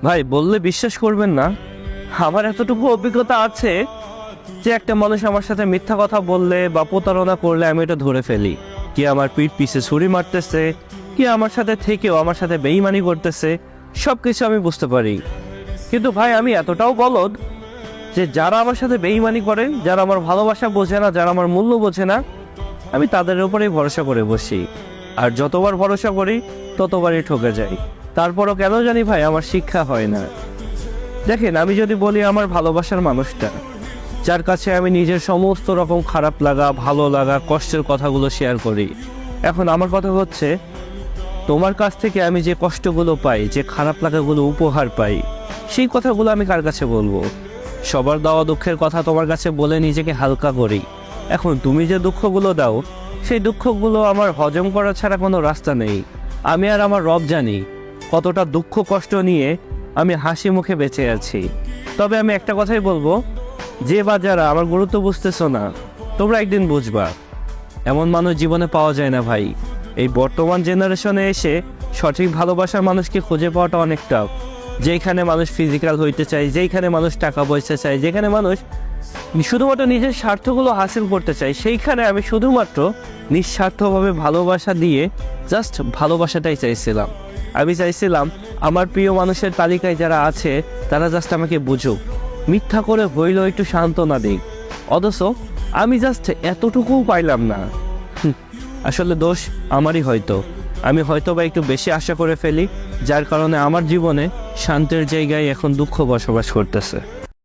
ভাই বললে বিশ্বাস করবেন না, আমার এতটুকু অভিজ্ঞতা আছে যে একটা মানুষ আমার সাথে মিথ্যা কথা বললে বা প্রতারণা করলে আমি এটা ধরে ফেলি। কি আমার পিঠ পিছে ছুরি মারতেছে, কি আমার সাথে থেকেও আমার সাথে বেইমানি করতেছে, সব কিছু আমি বুঝতে পারি। কিন্তু ভাই আমি এতটাও বলদ যে যারা আমার সাথে বেইমানি করে, যারা আমার ভালোবাসা বোঝে না, যারা আমার মূল্য বোঝে না, আমি তাদের উপরেই ভরসা করে বসি। আর যতবার ভরসা করি ততবারই ঠকে যাই। তারপরও কেন জানি ভাই আমার শিক্ষা হয় না। দেখেন, আমি যদি বলি আমার ভালোবাসার মানুষটা, যার কাছে আমি নিজের সমস্ত রকম খারাপ লাগা, ভালো লাগা, কষ্টের কথাগুলো শেয়ার করি। এখন আমার কথা হচ্ছে, তোমার কাছ থেকে আমি যে কষ্টগুলো পাই, যে খারাপ লাগাগুলো উপহার পাই, সেই কথাগুলো আমি কার কাছে বলবো? সবার দেওয়া দুঃখের কথা তোমার কাছে বলে নিজেকে হালকা করি। এখন তুমি যে দুঃখগুলো দাও, সেই দুঃখগুলো আমার হজম করা ছাড়া কোনো রাস্তা নেই। আমি আর আমার রব জানি কতটা দুঃখ কষ্ট নিয়ে আমি হাসি মুখে বেঁচে আছি। তবে আমি একটা কথাই বলবো, যে বা যারা আমার গুরুত্ব বুঝতেছো না, তোমরা একদিন বুঝবা। এমন মানুষ জীবনে পাওয়া যায় না ভাই। এই বর্তমান জেনারেশনে এসে সঠিক ভালোবাসার মানুষকে খুঁজে পাওয়াটা অনেক টাফ। যেখানে মানুষ ফিজিক্যাল হইতে চায়, যেখানে মানুষ টাকা পয়সা চায়, যেখানে মানুষ শুধুমাত্র নিজের স্বার্থগুলো হাসিল করতে চায়, সেইখানে আমি শুধুমাত্র নিঃস্বার্থভাবে ভালোবাসা দিয়ে জাস্ট ভালোবাসাটাই চাইছিলাম। আমি চাইছিলাম আমার প্রিয় মানুষের তালিকায় যারা আছে তারা জাস্ট আমাকে বুঝুক, মিথ্যা করে হইলেও একটু সান্ত্বনা দিক। অথচ আমি জাস্ট এতটুকুও পাইলাম না। আসলে দোষ আমারই হয়তো। আমি হয়তো বা একটু বেশি আশা করে ফেলি, যার কারণে আমার জীবনে শান্তির জায়গায় এখন দুঃখ বসবাস করতেছে।